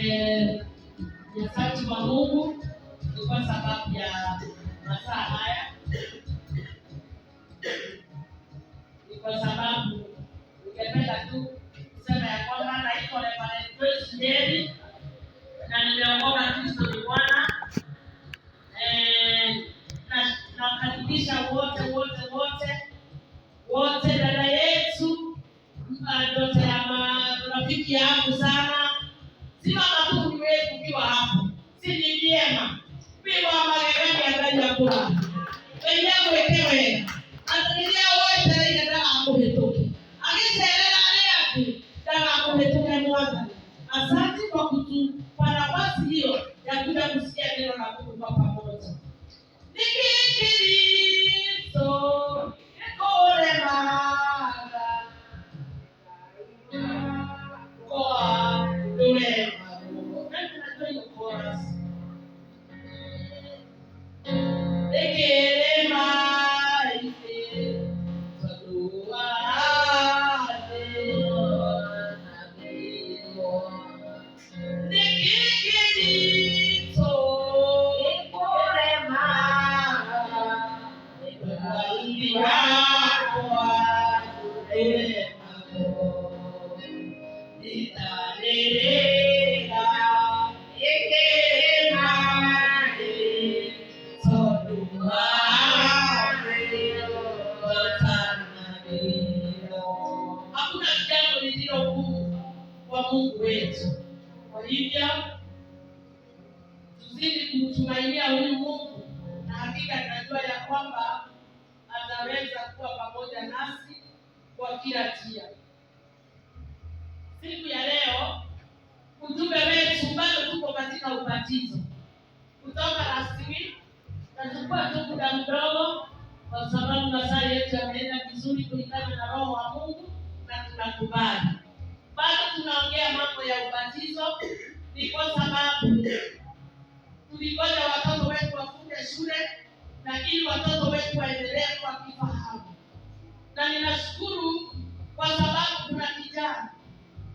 Asante kwa Mungu kwa sababu ya masaa haya. Ni kwa sababu ningependa tu kusema ya kwamba naitwa Reverend Grace Njeri na nimeokoka Kristo ni Bwana. Nakaribisha wote dada yetu, ndoto ya rafiki yangu sana. Simama tu niwe kukiwa hapo. Si ni vyema. Piwa magegani ya ndani ya kula. Wenyewe wekewe. Atanilia wote ile ndio akohetoke. Angeselea yake ndio akohetoke mwanzo. Asante kwa kutupa nafasi hiyo ya kuja kusikia neno la Mungu kwa pamoja. Nikikiristo ekorema kwa dole. Mungu wetu. Kwa hivyo tuzidi kumtumainia huyu Mungu, na hakika tunajua ya kwamba ataweza kuwa pamoja nasi kwa kila njia. Siku ya leo ujumbe wetu bado tuko katika ubatizo. Kutoka last week tutachukua tu muda mdogo kwa sababu masaa yetu yameenda vizuri kulingana na Roho wa Mungu na tunakubali. Bado tunaongea mambo ya ubatizo ni kwa sababu tulingoja watoto wetu wafunge shule na ili watoto wetu waendelee kwa kifahamu. Na ninashukuru kwa sababu kuna kijana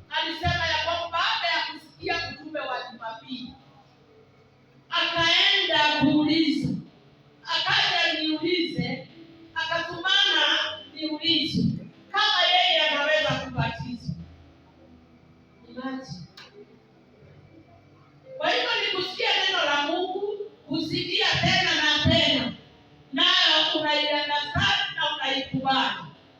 alisema ya kwamba baada ya kusikia ujumbe wa Jumapili akaenda kuuliza, akaja niulize, akatumana niulize kama yeye anaweza kubatizwa. Kwa hivyo ni kusikia neno la Mungu, kusikia tena na tena, nayo unaiandasani na unaikubali.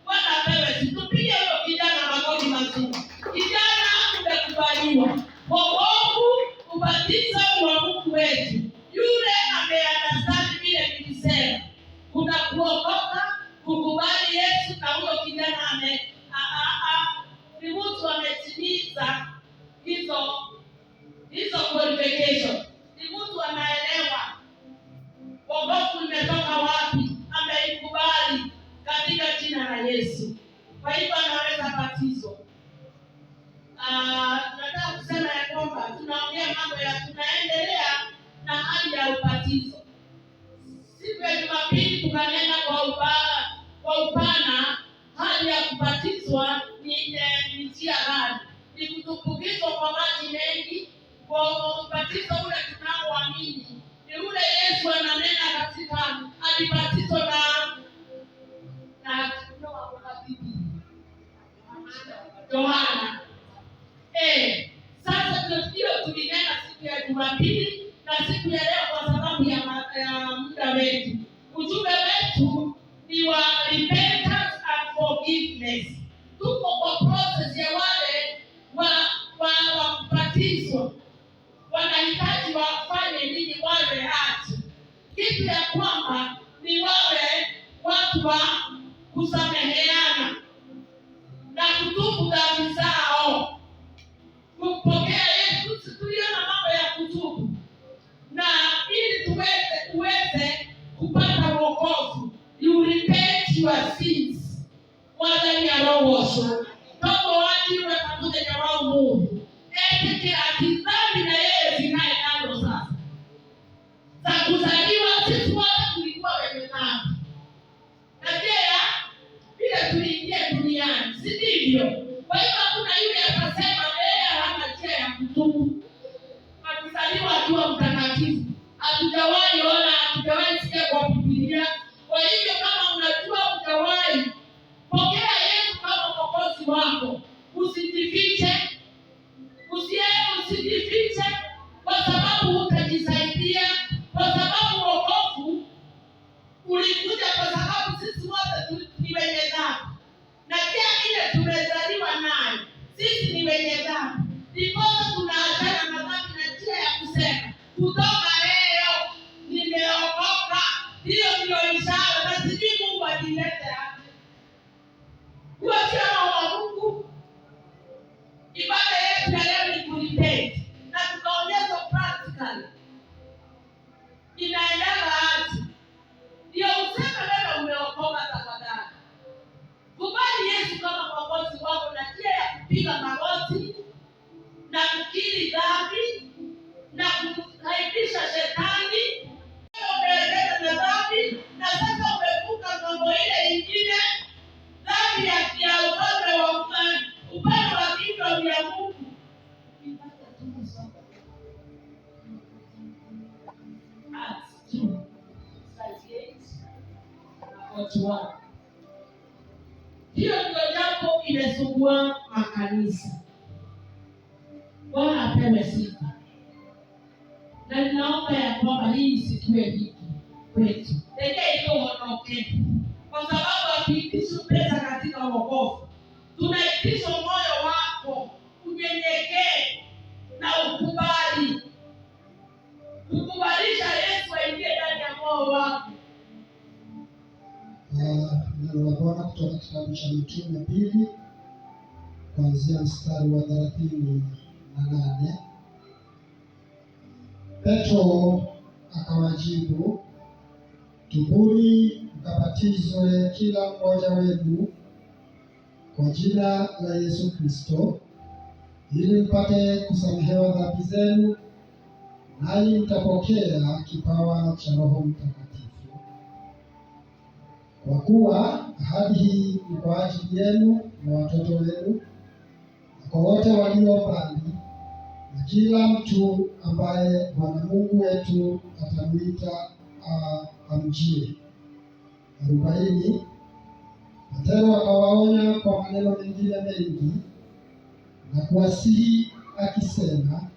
Bwana apewe. Tupige huyo kijana makofi mazuri. Kijana umekubaliwa. Wokovu, ubatizo wa Mungu wetu. Yule ameandasani vile nilisema. Kuna kuokoka, kukubali Yesu, na huyo kijana ni mtu ametimiza hizo qualification. Ni mtu anaelewa wokovu umetoka wapi, ameikubali katika jina la Yesu. Kwa hivyo anaweza batizwa. Tunataka kusema ya kwamba tunaongea mambo ya tunaendelea na hali ya ubatizo. Siku ya Jumapili tukanena kwa upana hali ya kubatizwa ni njia gani? Ni kutumbukizwa kwa maji mengi. Kwa ubatizo ule tunaoamini ni ule Yesu ananena katika alibatizwa na Yohana. Sasa tunajua tulinena siku ya Jumapili na siku ya leo kwa sababu ya muda wetu. Ujumbe wetu ni wa repentance and forgiveness. Tuko kwa process ya wale wa kubatizwa. Wanahitaji wafanye nini wale hati? Kitu ya kwamba ni wale watu wa kusameheana na kutubu dhambi zao. Kumpokea Yesu, tuliona mambo ya kutubu. Na ili uweze kupata wokovu, you repent your sins. Mwadhani ya roho washo. Togo wadi uwe pamoja na wao Mungu. Kile akizali na yeye zinaye nalo sasa. Za kuzaliwa sisi wote tulikuwa wenye dhambi. Na pia bila tuliingia duniani, si ndivyo? Kwa hiyo kuna yule akasema yeye hana njia ya kutubu. Mwokozi wako. Usijifiche, usijifiche, kwa sababu utajisaidia, kwa sababu wokovu ulikuja kwa sababu sisi wote ni wenye dhambi, na kila ile tumezaliwa nayo sisi ni wenye dhambi. Ndiposa tunaachana na dhambi na njia ya kusema kutoka leo nimeokoka. Hiyo ndio ishara, na sijui Mungu alilete hapo. Huo sio wa Mungu. Ibada yetu ya leo ni kurepent, na tukaonyesha practically inaendelea aje. Ndio useme wewe umeokoka. Tafadhali kubali Yesu kama Mwokozi wako, na njia ya kupiga magoti na kukiri dhambi na kuaibisha shetani. Umeelekeza na dhambi, na sasa umevuka mambo ile ingine, dhambi ya ufalme wa upendo wa kingdom ya Mungu. Hiyo ndio jambo imesumbua makanisa. Bwana apewe sifa. Na ninaomba ya kwamba hii isikuwe hiki kwetu. Tekee iko honoke. Kwa sababu hatuitishwi pesa katika wokovu. Tunaitishwa moyo wako unyenyekee na ukubali. Ukubalisha Yesu aingie ndani ya moyo wako. Neno la Bwana kutoka kitabu cha Mitume 2 kuanzia mstari wa 38. Petro akawajibu, tubuni mkabatizwe kila mmoja wenu kwa jina la Yesu Kristo, ili mpate kusamehewa dhambi zenu, nanyi mtapokea kipawa cha Roho Mtakatifu. Kwa kuwa ahadi hii ni kwa ajili yenu na watoto wenu, na kwa wote walio mbali, na kila mtu ambaye Bwana Mungu wetu atamwita amjie. 40. Petro akawaonya kwa maneno mengine mengi na kuwasihi akisema,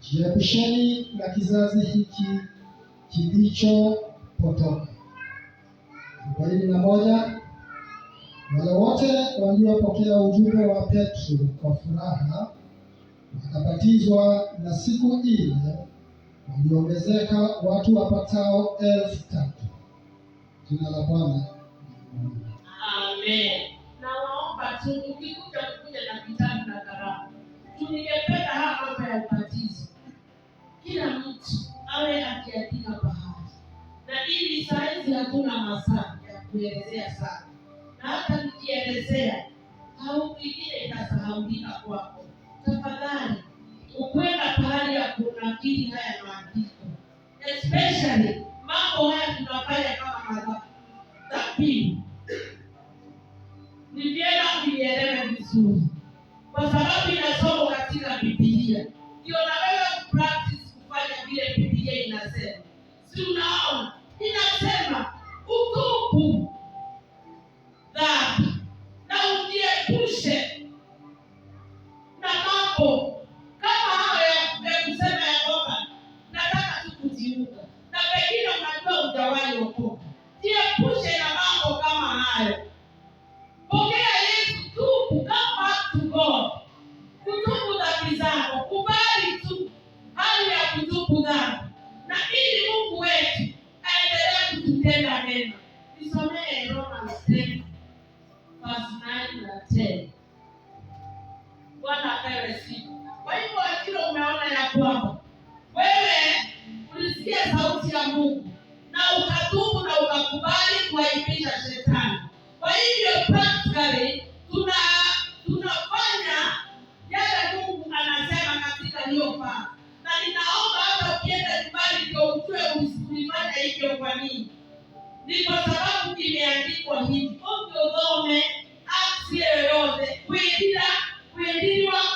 jiepusheni na kizazi hiki kilichopotoka. 41. Wale wote waliopokea ujumbe wa Petro kwa furaha wakabatizwa, na siku ile waliongezeka watu wapatao 3,000. Jina la Bwana. Amen. Na waomba tu ukikuja na vitabu na kalamu. Tuningependa hapa mambo ya ubatizo, kila mtu awe akiandika pahali. Na ili saizi hatuna masaa ya kuelezea sana. Na hata nikielezea au mwingine itasahaulika kwako. Tafadhali ukwenda pahali ya kunakili haya maandiko. Especially mambo haya tunafanya kama madhabihu. Ni vyema kuielewa vizuri, kwa sababu inasoma katika Biblia. Ndio naweza kupractice kufanya vile Biblia inasema. Si unaona? Inasema utubu dhambi na ujiepushe na mambo kama hayo ya kusema ya kwamba nataka tu kujiunga, na pengine unajua hujawahi okoka. Jiepushe na mambo kama hayo. Pokea Yesu, tubu, come back to God. Kutubu dhambi zako, kubali tu hali ya kutubu dhambi, na ili Mungu wetu aendelee kututenda mema. Nisomee Romans 10 verse 9 na 10. Bwana apewe sifa. Kwa hivyo akilo umeona ya kwamba wewe ulisikia sauti ya Mungu na ukatubu na ukakubali kuaibisha shetani. Kwa hivyo practically tunafanya yale Mungu anasema katika hiyo faa. Na ninaomba hata ukienda nyumbani ndio ujue usifanye hivyo. Kwa nini? Ni kwa sababu imeandikwa hivi. Usome aksi yoyote kuendelea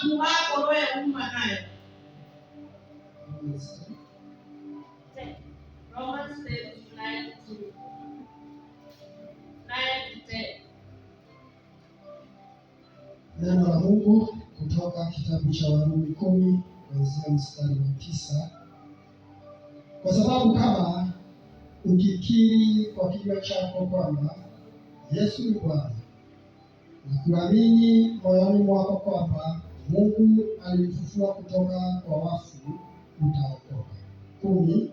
kumako roho ya Mungu nayo. Romans 9:10. Neno la Mungu kutoka kitabu cha Warumi 10 kuanzia mstari wa 9. Kwa sababu kama ukikiri kwa kinywa chako kwamba Yesu ni Bwana na kuamini moyoni mwako kwamba Mungu alimfufua kutoka kwa wafu, utaokoka. 10.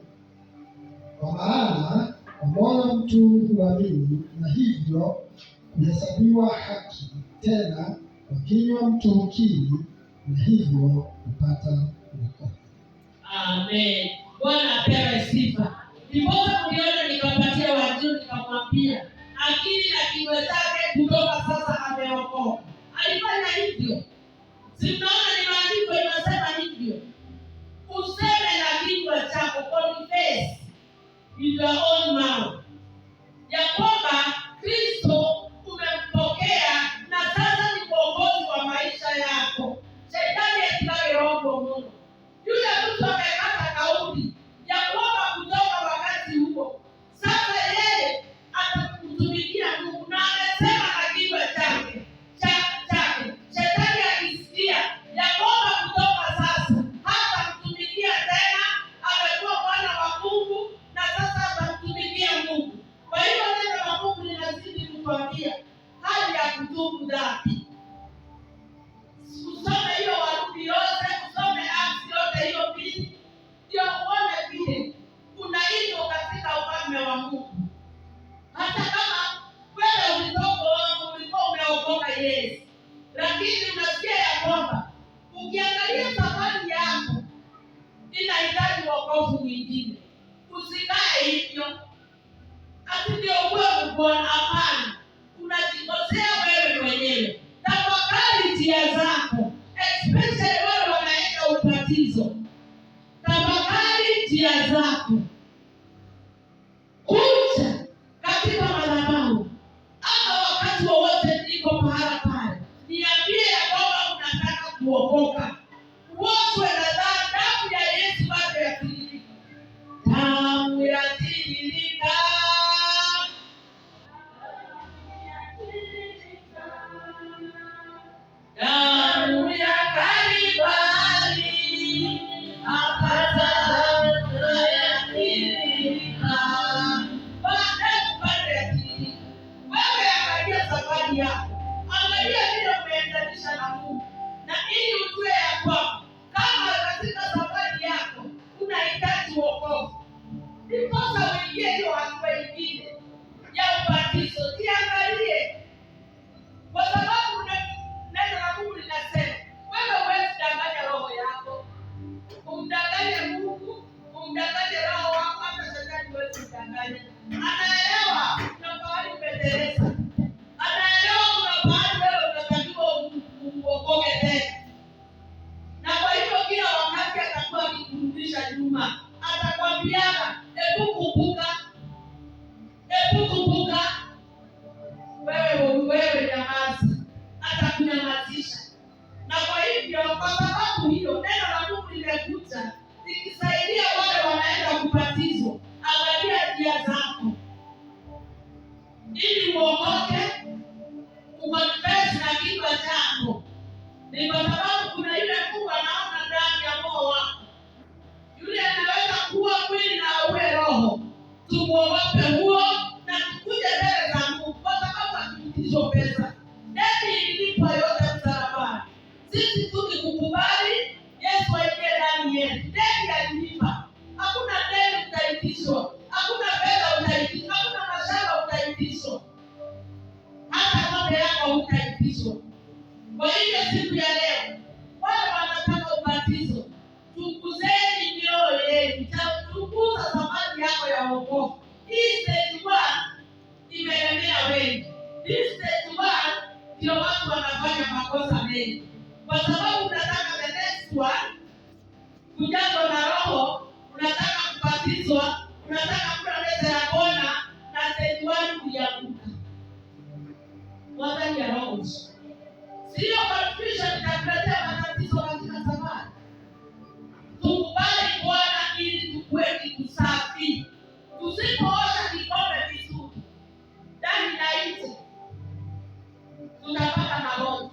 Kwa maana kwa moyo mtu huamini na hivyo kuhesabiwa haki, tena kwa kinywa mtu hukiri na hivyo kupata wokovu. Amen. Bwana apewe sifa. Ndiposa kuliona nikapatia wajuu nikamwambia akili na kinywa chake kutoka sasa ameokoka. Alifanya hivyo. Sinaona ni maandiko inasema hivyo. Useme na kinywa chako, confess with your own mouth ya kwamba Kristo umempokea na sasa ni mwokozi wa maisha yako. Shetani asikae roho Mungu. Yule mtu amekata kauli ya kwamba kutoka wakati huo sasa yeye atakutumikia Mungu na amesema na kinywa chake. Shetani akisikia ya kwamba kutoka sasa hatamtumikia tena, amekuwa mwana wa Mungu na sasa atamtumikia Mungu. Kwa hiyo neno la Mungu linazidi kutuambia hali ya kutubu dhambi. Usome hiyo Warumi yote, usome Acts yote hiyo mbili, ndio uone vile unaitwa katika ufalme wa Mungu. Hata kama wewe ulikuwa umeokoka Yesu, lakini unasikia ya kwamba ukiangalia safari yako inahitaji wokovu mwingine. Usikae hivyo ati ndio uwe Bwana. Hapana, unajikosea wewe mwenyewe. Tafakari njia zako, especially wale wanaenda ubatizo. Tafakari njia zako. Kuja katika madhabahu ama wakati wowote niko pahala pale, niambie ya kwamba unataka kuokoka. Wote na damu ya Yesu bado yatiririka. Damu yatiririka. Damu ya Kalvari akata yatiririka. Bado yatiririka. Wewe angalia safari yako. Angalia vile umeendanisha na Mungu. Na ili ujue ya kwamba kama katika safari yako unahitaji wokovu, ndiposa uingie hiyo hatua ingine ya ubatizo. Jiangalie. Kwa sababu neno la Mungu linasema wewe huwezi danganya roho yako. Umdanganye Mungu, umdanganye roho wako, hata shetani huwezi kudanganya. Anaelewa na pahali umeteleza. Anaelewa kuna pahali wewe unatakiwa uokoke tena. Na kwa hivyo kila wakati atakuwa akikurudisha nyuma. Atakwambiana, hebu kumbuka. Wewe nyamaza. Atakunyamazisha. Na kwa hivyo kwa sababu hiyo neno la Mungu limekuja likisaidia wale wanaenda kubatizwa. Angalia njia zako ili uokoke, ukonfess na kinywa chako. Ni kwa sababu kuna yule Mungu anaona ndani ya moyo wako. Yule anaweza kuwa mwili na uwe roho. Tumuogope huo na tukuje mbele za Mungu kwa sababu hatutishwa pesa. Deni ililipa yote msalabani. Sisi tukikubali Yesu aingie ndani yetu. Deni alilipa. Hakuna deni utaitishwa. Hakuna fedha utaitishwa. Hakuna mashamba utaitishwa. Hata ng'ombe yako utaitishwa. Kwa hiyo siku ya leo, wale wanataka ubatizo, tukuzeni mioyo yenu. Tukuza safari yako ya wokovu. Hii stage 1 imelemea wengi. Hii stage 1 ndio watu wanafanya makosa mengi. Kwa sababu unataka the next one, kujazwa na roho, unataka kubatizwa, unataka kuwa meza ya Bwana, na stage 1 kuianguka. Wadhani ya roho. Sio confusion itakuletea matatizo katika safari. Tukubali Bwana ili tukue kusafi. Tusipoosha kikombe vizuri ndani na nje, tutapata magonjwa.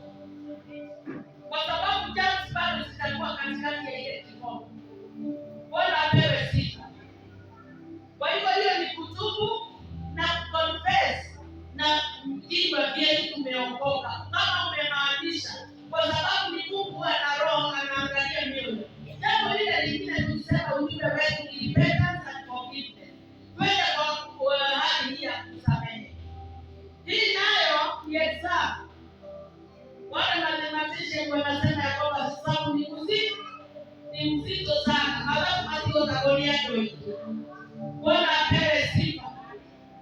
definition wanasema ya kwamba sababu ni mzito sana. Halafu matio taboni yako hiyo. Bwana apewe sifa.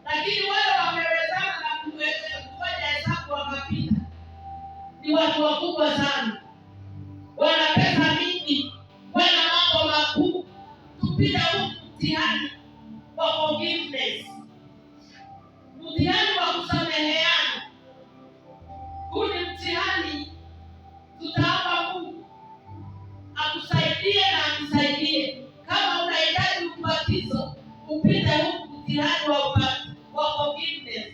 Lakini wale wamewezana na kufanya hesabu wakapita. Ni watu wakubwa sana. Wana pesa mingi, wana mambo makubwa. Tupita huu mtihani wa forgiveness. Mtihani wa kusameheana. Huu ni mtihani tutaomba Mungu akusaidie na akusaidie. Kama unahitaji ubatizo, upite huu mtihani wa forgiveness.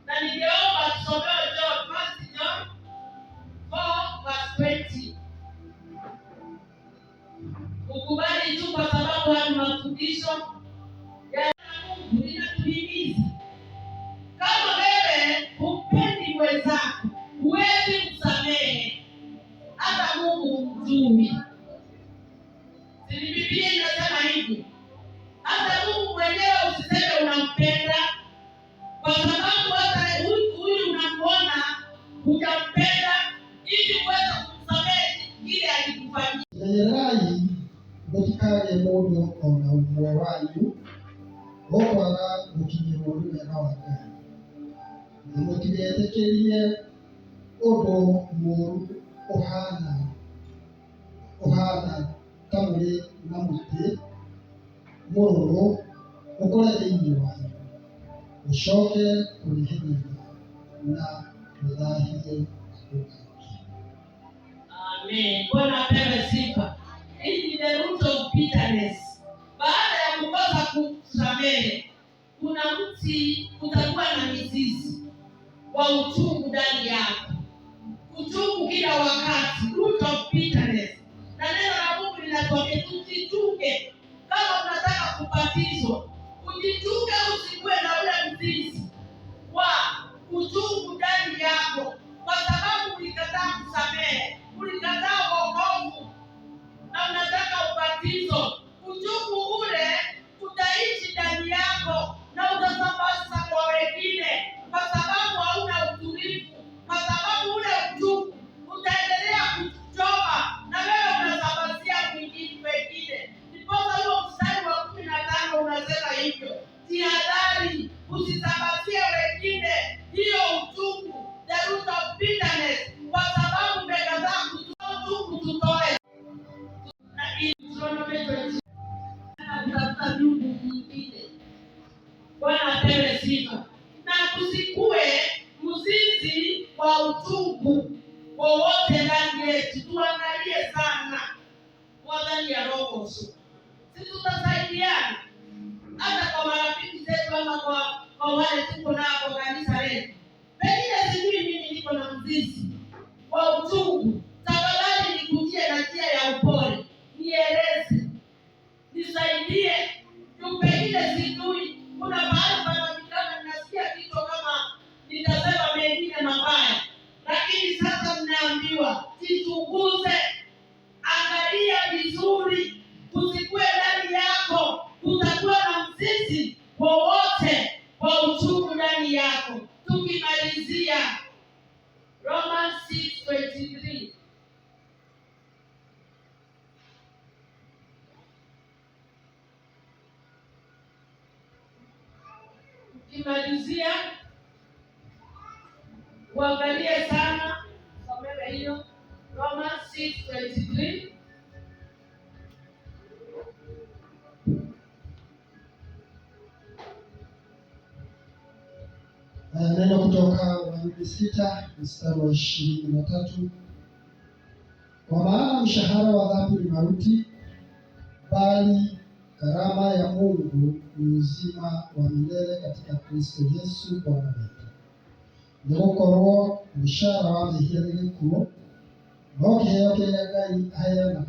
Na ningeomba tusomewe John 1 John 4:20. Ukubali tu kwa sababu haya mafundisho ya Mungu inatuhimiza. Kama wewe humpendi mwenzako, huwezi kusamehe, hata Mungu mjui. Si Biblia inasema hivi? Hata Mungu mwenyewe usiseme unampenda, kwa sababu hata huyu unamuona hujampenda, ili uweze kumsamehe kile alikufanyia. Yerai gutikaye mundu ona umwe wanyu gukwaga gukinyirwo ni wega wa Ngai, na mutigetekerie undu muru uhana ta muri na muti mururu ukore thiini wanyu, ucoke kurihiria na muthahie. Amen. Bwana apewe sifa. Hii ni the root of bitterness. Baada ya kukosa kusamehe, kuna mti utakuwa na mizizi wa uchungu ndani yako. Uchungu kila wakati, root of bitterness. Na neno la Mungu linatuambia tujichunge. Kama unataka kubatizwa, ujichunge usikuwe na ule mzizi wa uchungu ndani yako, kwa sababu ulikataa kusamehe, ulikataa wokovu na unataka ubatizo. Uchungu ule utaishi ndani yako na utasambaza kwa wengine, kwa sababu hauna utulivu, kwa sababu ule uchungu utaendelea kuchoma na wewe unasambazia wengine. Ndiposa huo mstari wa 15 unasema hivyo. Jihadhari usisambazie wengine hiyo uchungu, the root of bitterness, kwa sababu umekataa kutoa uchungu tutoe. Kutafuta ndugu mwingine. Bwana apewe sifa. Na kusikue mzizi wa uchungu wowote ndani yetu. Tuangalie sana ndani ya roho. Sisi tutasaidiana hata kwa marafiki zetu ama kwa wale tuko nao kwa kanisa letu. Pengine sijui mimi niko na mzizi wa uchungu. Tafadhali nikujie na njia ya upole. Nieleze. Nisaidie. Pengine sijui. Kuna mahali panafikana ninasikia kichwa kama nitasema mengine mabaya. Lakini sasa mnaambiwa jichunguze. Angalia vizuri. Usikue ndani yako utakuwa na mzizi wowote wa uchungu ndani yako. Tukimalizia Romans 6:23. Tukimalizia uangalie sana somewe hiyo Romans 6:23. Neno kutoka Warumi 6 mstari wa 23. Kwa maana mshahara wa dhambi ni mauti, bali karama ya Mungu ni uzima wa milele katika Kristo Yesu Bwana wetu. Nĩgũkorwo mũcara wa mehia nĩ gĩkuũ, no kĩheo kĩrĩa Ngai aheanaga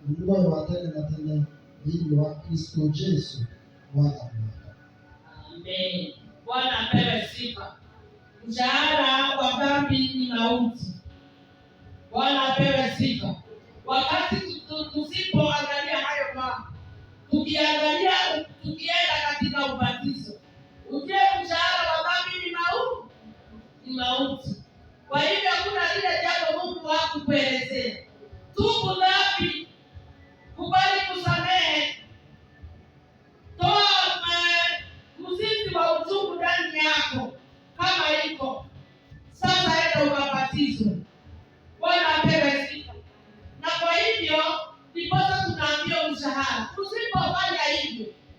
nĩ muoyo wa tene na tene thĩinĩ wa Kristo Yesu Bwana wetu. Amen. Bwana apewe sifa. Mshahara wa dhambi ni mauti. Bwana apewe sifa. Wakati tusipoangalia hayo mambo, tukienda katika ubatizo, ujue mshahara wa dhambi ni mauti. Kwa hivyo hakuna lile jambo Mungu hakukueleza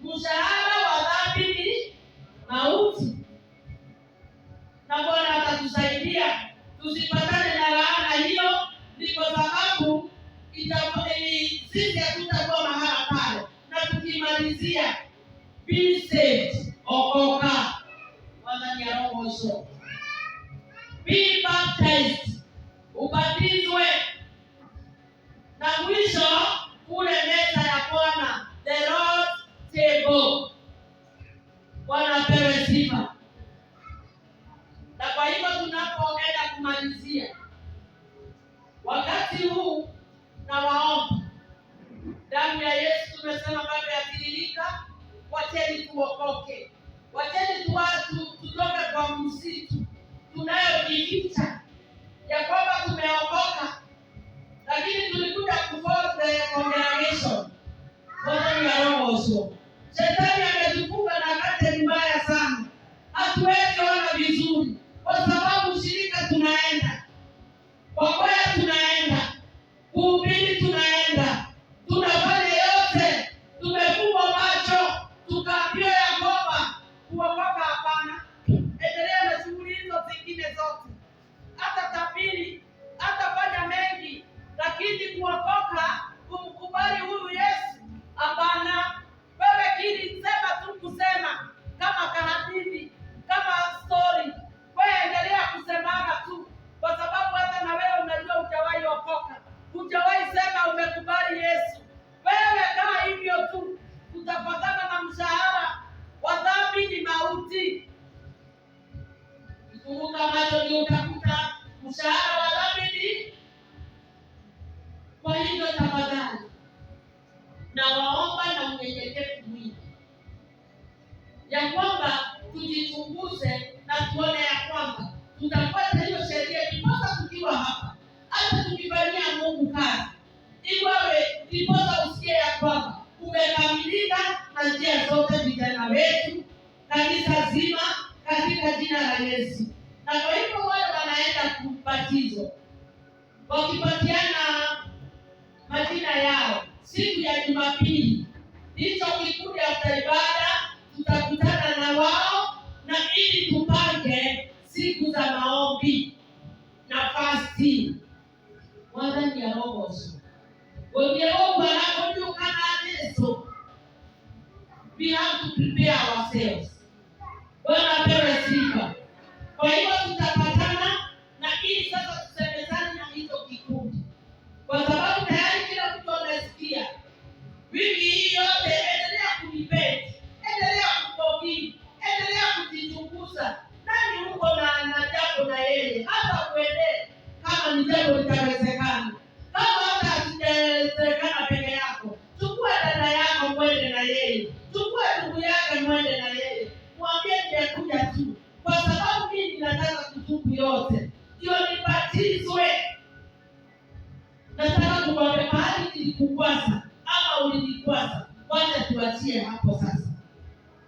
mshahara wa dhambi ni mauti. Na Bwana atatusaidia tusipatane na laana hiyo, ni kwa sababu sisi hatutakuwa mahala pale. Na tukimalizia, be saved, okoka, wadhani ya roho so. Be baptized, ubatizwe. Na mwisho kule meza ya Bwana, the Lord's table. Bwana apewe sifa. Na kwa hivyo tunapoenda kumalizia wakati huu, na waomba damu ya Yesu tumesema bado yatiririka. Wacheni tuokoke, wacheni tutoke kwa msitu tunayojificha ya kwamba tumeokoka, lakini tulikuja kufollow the congregation. Bwana ni roho sio. Shetani ametufunga na kate mbaya sana, hatuwezi ona vizuri kwa sababu shirika tunaenda, kwa kwaya tunaenda, kuhubiri tunaenda, tunafanya yote, tumefungwa macho, tukaambiwa ya kwamba kuokoka hapana. Endelea na shughuli hizo zingine zote, hata tabiri, hata fanya mengi, lakini kuokoka, kumkubali huyu Yesu hapana. Wewe kili sema tu kusema kama kahadithi, kama story, wewe endelea kusemaga tu, kwa sababu hata na wewe unajua hujawahi okoka, hujawahi sema umekubali Yesu. Wewe kama hivyo tu utapatana na mshahara wa dhambi ni mauti. Kumbuka macho ndio utakuta mshahara wa dhambi ni. Kwa hivyo tafadhali, na waomba na unyenyekevu mwingi ya kwamba tujichunguze na tuone ya kwamba tutafuata hiyo sheria ndiposa tukiwa hapa, hata tukifanyia Mungu kazi iwawe, ndiposa usikie ya kwamba umekamilika na njia zote, vijana wetu, kanisa zima, katika jina la Yesu. Na kwa hivyo wale wanaenda kubatizwa wakipatiana majina yao siku ya Jumapili, hicho kikundi cha ibada tutakutana na wao, na ili tupange siku za maombi na fasting. Wadhani ya roho sio. Wengeo wanapojuka na Yesu, we have to prepare ourselves. Bwana apewe sifa. Kwa hivyo tutapatana na ili sasa tusemezane na hicho kikundi, kwa sababu tayari kila mtu anasikia wiki hii yote. Endelea kunipenda, endelea kutoki, endelea kujichunguza. Nani huko na jambo na yeye, hata kuendea kama ni jambo litawezekana. Kama hata hatawezekana peke yako, chukua dada yako mwende na yeye, chukua ndugu yake mwende na yeye, mwambie nimekuja tu kwa sababu mimi nataka kutubu yote, ndio nibatizwe. Nataka kuombe mahali nilikukwaza ama ulinikwaza, wacha tuachie hapo sasa.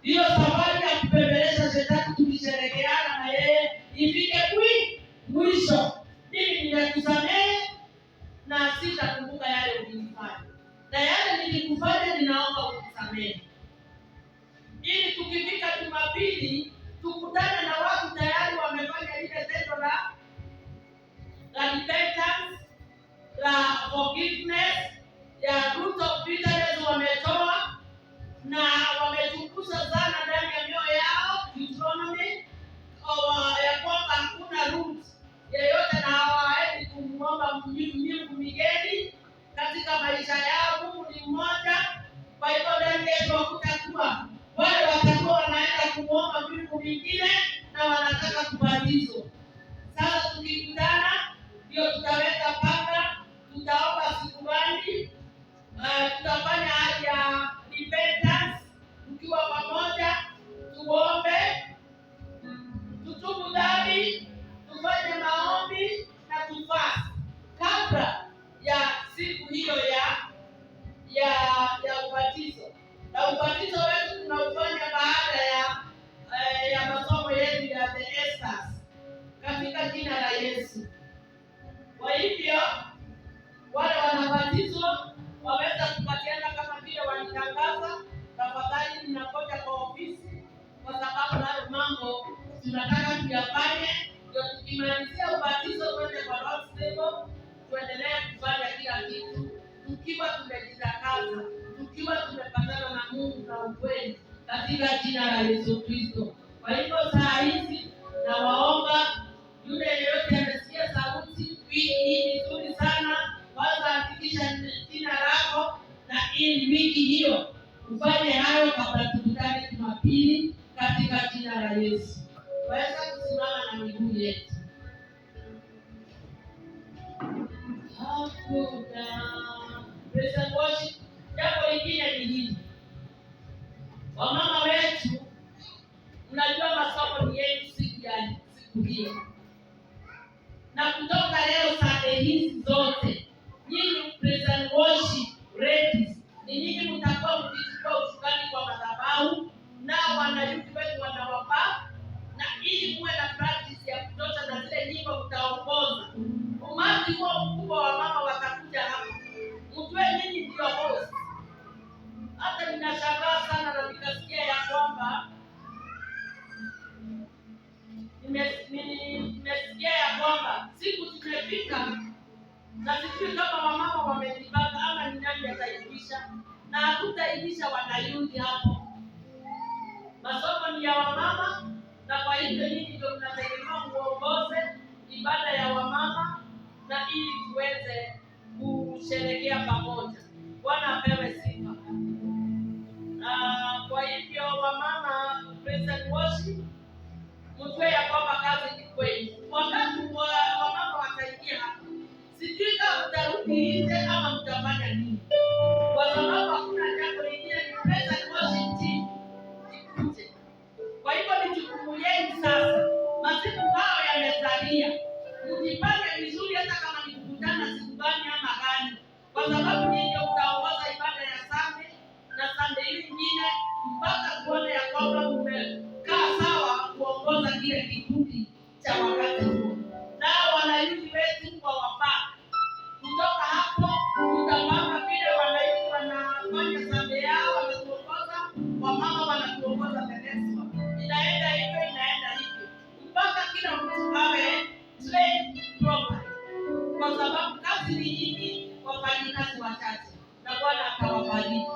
Hiyo safari ya kupembeleza shetani tukisherekeana na yeye ifike mwisho. Mimi ninakusamehe na sitakumbuka yale ulinifanya, na yale nilikufanya ninaomba unisamehe, ili tukifika Jumapili tukutane na watu tayari wamefanya ile tendo la repentance, la forgiveness, ya root of bitterness wametoa, na wamechunguza sana ndani ya mioyo yao Deuteronomy, ya kwamba hakuna root yeyote na hawaendi kumwomba Mungu migeni katika maisha yao. Mungu ni mmoja. Kwa hivyo ndani yetu hakutakuwa wale watakuwa wanaenda kumwomba Mungu mwingine na wanataka kubatizwa. Sasa tukikutana ndio tutaweza panga tutaomba siku gani, tutafanya hali ya repentance tukiwa pamoja, tuombe, tutubu dhambi, tufanye maombi na tufast kabla katika jina la Yesu Kristo. Kwa hivyo saa hizi nawaomba yule yeyote amesikia sauti wiki hii nzuri sana, kwanza hakikisha jina lako na ili wiki hiyo ufanye hayo kabla tukutane Jumapili katika jina la Yesu. Waweza kusimama na miguu yetu. Hakuna praise and worship. Jambo lingine ni hili, wamama wetu, mnajua masomo ni yenu siku hiyo, na kutoka leo Sunday hizi zote nyinyi praise and worship ladies ni nyinyi mtakuwa mkichukua usukani kwa madhabahu, na wanayuki wetu wanawapa, na ili muwe na practice ya kutosha na zile nyimbo mtaongoza. Umati huo mkubwa wa mama watakuja hapa, mjue nyinyi ndio host. Hata ninashangaa sana na nikasikia ya kwamba nimesikia ya kwamba siku zimefika na sijui kama wamama wamejipanga ama ni nani ataibisha, na hatutaibisha wanayuki hapo. Masomo ni ya wamama, na kwa hivyo nyinyi ndio mnategemea muongoze ibada ya wamama, na ili tuweze kusherehekea pamoja. Bwana apewe sifa. Kwa hivyo wamama praise and worship, mjue ya kwamba kazi ni kweli. Wakati wamama wataingia hapa, sijui kama mtarudi nje ama mtafanya nini, kwa sababu hakuna jambo lingine, ni praise and worship team ikuje. Kwa hivyo ni jukumu lenu sasa, masiku hao yamesalia, mjipange vizuri, hata kama ni kukutana siku gani ama gani, kwa sababu nyinyi ndio mtaongoza ibada ya Sunday na Sunday hii nyingine, mpaka kuona ya kwamba mmekaa sawa kuongoza kile kikundi cha wakati huo. Nao wanayuki wetu kwa wafaa, kutoka hapo tutapanga vile wanayuki wanafanya Sunday yao, wanatuongoza, wamama wanatuongoza Venezuela. Inaenda hivyo mpaka kila mtu awe trained properly, kwa sababu kazi ni nyingi, wafanyikazi wachache, na Bwana atawabariki.